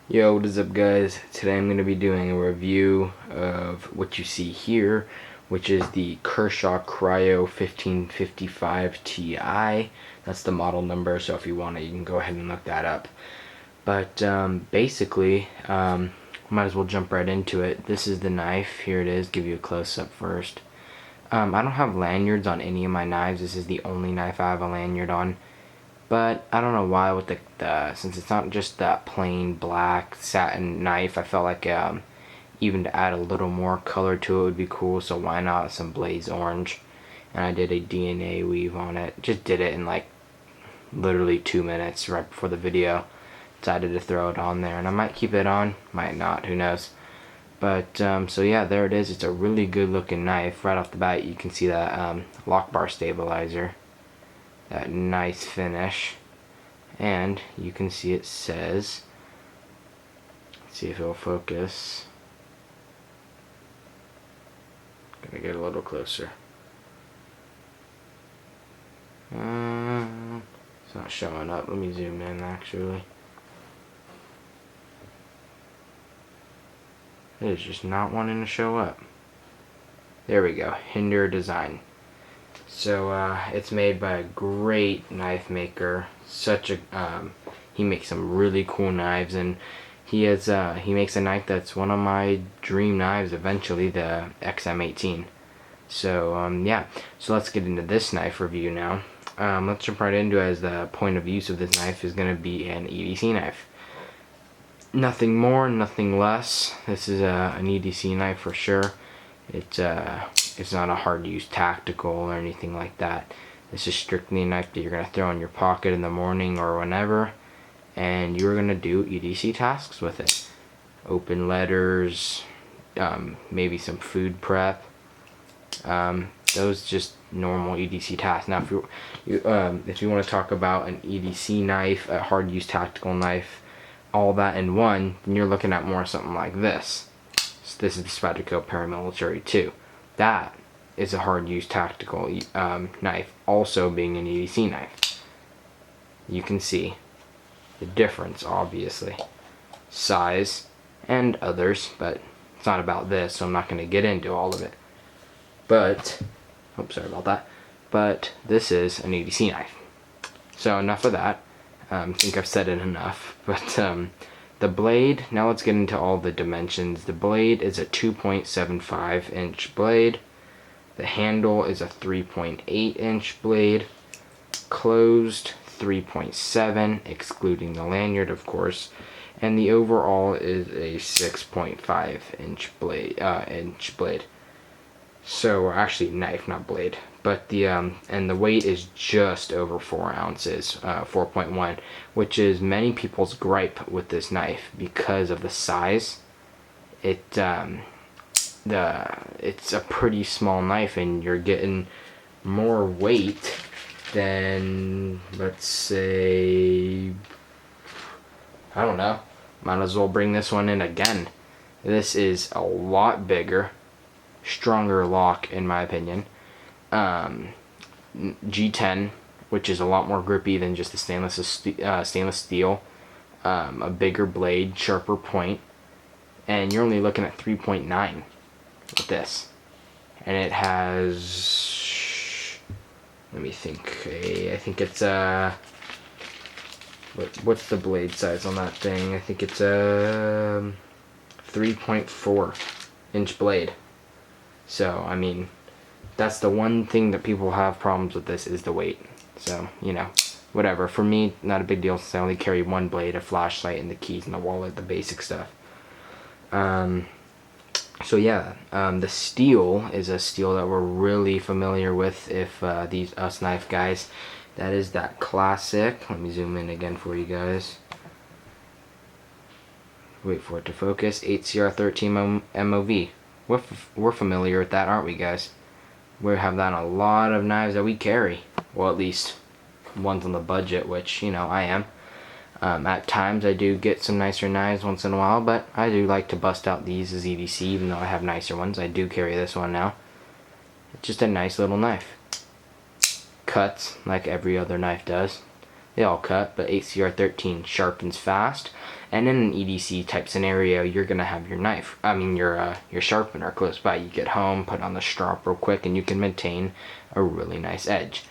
Yo, what is up guys? Today I'm going to be doing a review of what you see here, which is the Kershaw Cyro 1555 Ti. That's the model number, so if you want it you can go ahead and look that up. But basically, might as well jump right into it. This is the knife. Here it is. Give you a close-up first. I don't have lanyards on any of my knives. This is the only knife I have a lanyard on. But I don't know why with the since it's not just that plain black satin knife, I felt like even to add a little more color to it would be cool, so why not some blaze orange. And I did a DNA weave on it. Just did it in like literally 2 minutes right before the video. Decided to throw it on there, and I might keep it on, might not, who knows. But so yeah, there it is. It's a really good looking knife. Right off the bat you can see that lock bar stabilizer, that nice finish, and you can see it says, let's see if it'll focus. Gonna get a little closer. It's not showing up. Let me zoom in actually. It is just not wanting to show up. There we go. Hinder Design. So it's made by a great knife maker. He makes some really cool knives, and he makes a knife that's one of my dream knives eventually, the XM18. So yeah, so let's get into this knife review now. Let's jump right into it, as the point of use of this knife is going to be an EDC knife. Nothing more, nothing less. This is an EDC knife for sure. It's not a hard use tactical or anything like that. This is strictly a knife that you're going to throw in your pocket in the morning or whenever, and you're going to do EDC tasks with it. Open letters, maybe some food prep, those just normal EDC tasks. Now if you want to talk about an EDC knife, a hard use tactical knife, all that in one, then you're looking at more something like this. So this is the Spyderco Paramilitary 2. That is a hard use tactical knife, also being an EDC knife. You can see the difference, obviously. Size and others, but it's not about this, so I'm not going to get into all of it. But, oops, sorry about that. But this is an EDC knife. So enough of that. I think I've said it enough. But the blade, now let's get into all the dimensions. The blade is a 2.75 inch blade. The handle is a 3.8 inch blade. Closed 3.7, excluding the lanyard of course. And the overall is a 6.5 inch blade. So actually knife, not blade. But the and the weight is just over 4 ounces, 4.1, which is many people's gripe with this knife because of the size. It's a pretty small knife, and you're getting more weight than, let's say, I don't know. Might as well bring this one in again. This is a lot bigger, stronger lock in my opinion. G10, which is a lot more grippy than just the stainless steel. A bigger blade, sharper point, and you're only looking at 3.9 with this. And it has, let me think, I think it's what's the blade size on that thing? I think it's a 3.4 inch blade. So I mean, that's the one thing that people have problems with this, is the weight. So, you know, whatever. For me, not a big deal since I only carry one blade, a flashlight, and the keys and the wallet, the basic stuff. So yeah, the steel is a steel that we're really familiar with, if us knife guys. That is that classic, let me zoom in again for you guys. Wait for it to focus, 8CR13 MOV. We're familiar with that, aren't we guys? We have that on a lot of knives that we carry. Well, at least ones on the budget, which, you know, I am. At times I do get some nicer knives once in a while, but I do like to bust out these as EDC, even though I have nicer ones. I do carry this one now. It's just a nice little knife. Cuts like every other knife does. They all cut, but 8CR13 sharpens fast, And in an EDC type scenario, you're gonna have your knife, your sharpener close by. You get home, put on the strop real quick, and you can maintain a really nice edge,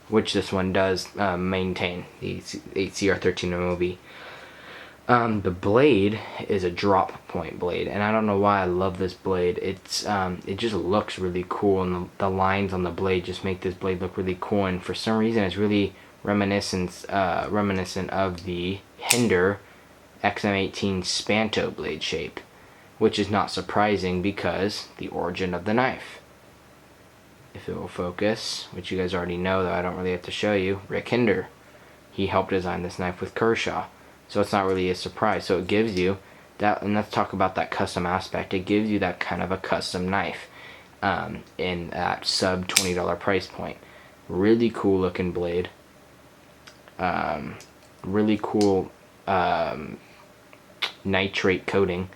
which this one does maintain, the 8CR13 MOV. The blade is a drop point blade, and I don't know why I love this blade. It just looks really cool, and the lines on the blade just make this blade look really cool, and for some reason it's really reminiscent of the Hinder XM18 Spanto blade shape, which is not surprising because the origin of the knife. If it will focus, which you guys already know, though I don't really have to show you, Rick Hinder. He helped design this knife with Kershaw, so it's not really a surprise. So it gives you that, and let's talk about that custom aspect. It gives you that kind of a custom knife in that sub $20 price point. Really cool looking blade. Really cool nitrate coating.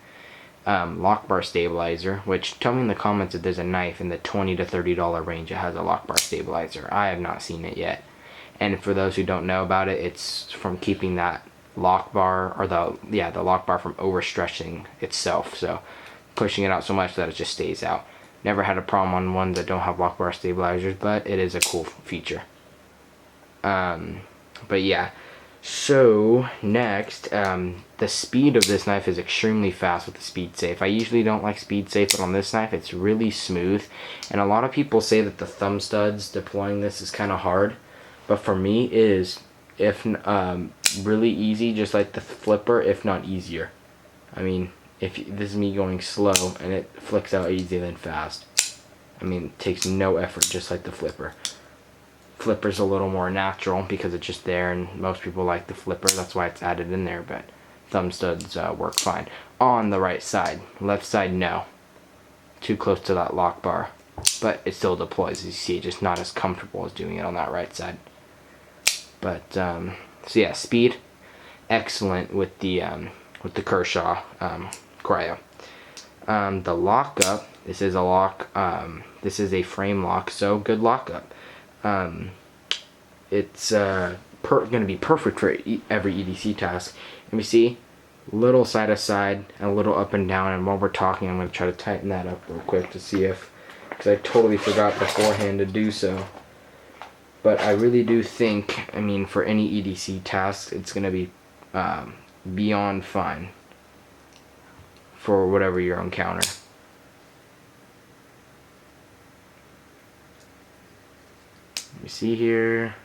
Lock bar stabilizer, which tell me in the comments if there's a knife in the $20 to $30 range that has a lock bar stabilizer. I have not seen it yet. And for those who don't know about it, it's from keeping that lock bar, or the lock bar from overstretching itself, so pushing it out so much that it just stays out. Never had a problem on ones that don't have lock bar stabilizers, but it is a cool feature. But yeah, so next, the speed of this knife is extremely fast with the speed safe. I usually don't like speed safe, but on this knife it's really smooth, and a lot of people say that the thumb studs deploying this is kind of hard, but for me it is really easy, just like the flipper, if not easier. I mean, if this is me going slow and it flicks out easier than fast. I mean, it takes no effort, just like the flipper. Flipper's a little more natural because it's just there, and most people like the flipper, that's why it's added in there, but thumb studs work fine. On the right side. Left side, no. Too close to that lock bar. But it still deploys, as you see, just not as comfortable as doing it on that right side. But, so yeah, speed, excellent with the Kershaw Cryo. The lockup, this is a lock, this is a frame lock, so good lockup. It's going to be perfect for every EDC task. And we see little side to side and a little up and down, and while we're talking I'm going to try to tighten that up real quick to see if, because I totally forgot beforehand to do so. But I really do think, I mean, for any EDC task, it's going to be beyond fine for whatever you encounter. Let me see here.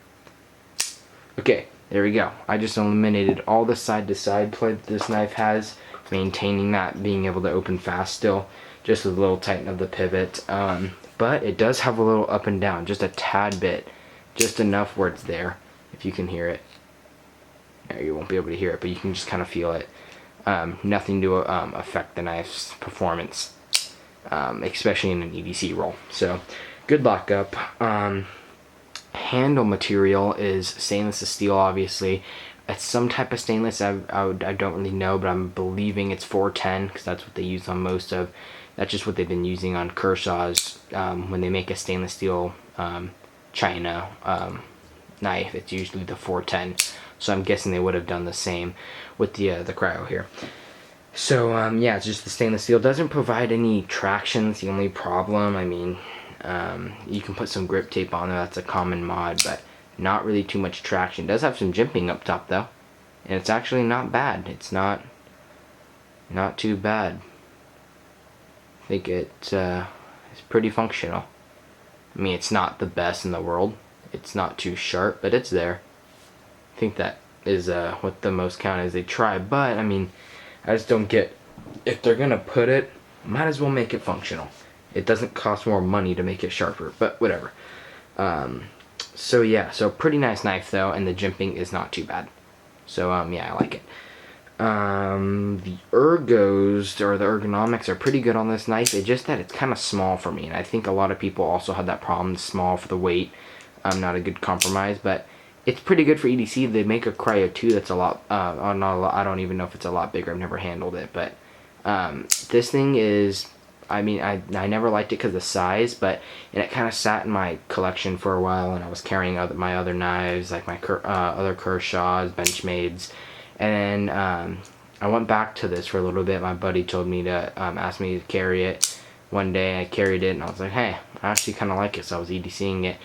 Okay, there we go. I just eliminated all the side-to-side play that this knife has, maintaining that, being able to open fast still, just with a little tighten of the pivot. But it does have a little up and down, just a tad bit. Just enough where it's there, if you can hear it. You won't be able to hear it, but you can just kind of feel it. Nothing to affect the knife's performance, especially in an EDC roll. So, good lockup. Handle material is stainless steel, obviously. It's some type of stainless, I don't really know, but I'm believing it's 410, because that's what they use on most of. That's just what they've been using on Kershaw's when they make a stainless steel China knife. It's usually the 410, so I'm guessing they would have done the same with the Cryo here. So yeah, it's just the stainless steel. Doesn't provide any traction. It's the only problem. I mean, you can put some grip tape on there, that's a common mod, but not really too much traction. It does have some jimping up top though, and it's actually not bad. It's not too bad. I think it's pretty functional. I mean, it's not the best in the world. It's not too sharp, but it's there. I think that is what the most count is. They try, but I mean, I just don't get, if they're gonna put it, might as well make it functional. It doesn't cost more money to make it sharper, but whatever. So yeah, so pretty nice knife though, and the jimping is not too bad. So yeah, I like it. The ergos, or the ergonomics, are pretty good on this knife. It's just that it's kind of small for me, and I think a lot of people also had that problem. It's small for the weight. Not a good compromise, but it's pretty good for EDC. They make a Cryo 2 that's a lot, not a lot, I don't even know if it's a lot bigger. I've never handled it, but this thing is, I mean, I never liked it because of the size, but and it kind of sat in my collection for a while, and I was carrying my other knives, like my other Kershaws, Benchmades, And then I went back to this for a little bit. My buddy told me to ask me to carry it one day. I carried it and I was like, hey, I actually kind of like it, so I was EDCing it.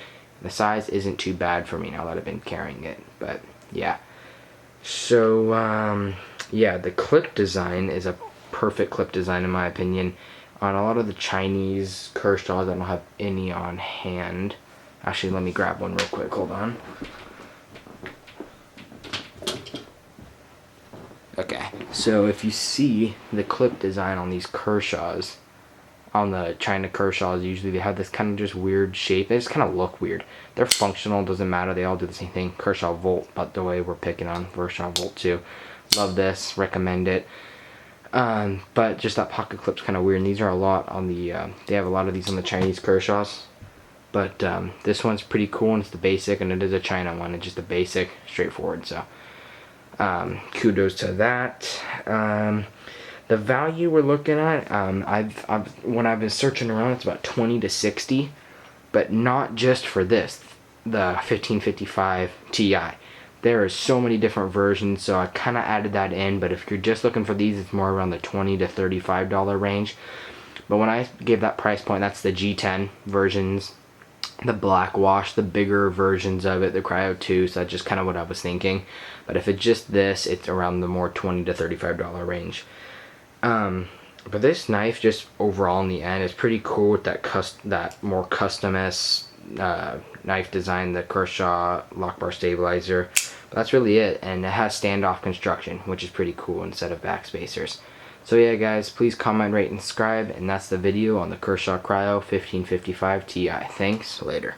The size isn't too bad for me now that I've been carrying it, but yeah. So yeah, the clip design is a perfect clip design in my opinion. On a lot of the Chinese Kershaws, I don't have any on hand. Actually, let me grab one real quick, hold on. Okay, so if you see the clip design on these Kershaws, on the China Kershaws, usually they have this kind of just weird shape. They just kind of look weird. They're functional, doesn't matter, they all do the same thing. Kershaw Volt, but the way we're picking on version.But 2. Love this, recommend it. But just that pocket clip's kind of weird, and these are a lot on the, they have a lot of these on the Chinese Kershaws. But this one's pretty cool, and it's the basic, and it is a China one. It's just a basic, straightforward, so kudos to that. The value we're looking at, when I've been searching around, it's about 20 to 60, but not just for this, the 1555 Ti. There are so many different versions, so I kind of added that in, but if you're just looking for these, it's more around the $20 to $35 range. But when I gave that price point, that's the G10 versions, the black wash, the bigger versions of it, the Cryo 2, so that's just kind of what I was thinking. But if it's just this, it's around the more $20 to $35 range. But this knife, just overall in the end, is pretty cool with that more custom-esque knife design, the Kershaw lock bar stabilizer. But that's really it, and it has standoff construction, which is pretty cool instead of backspacers. So yeah guys, please comment, rate, and subscribe, and that's the video on the Kershaw Cryo 1555 Ti. Thanks, later.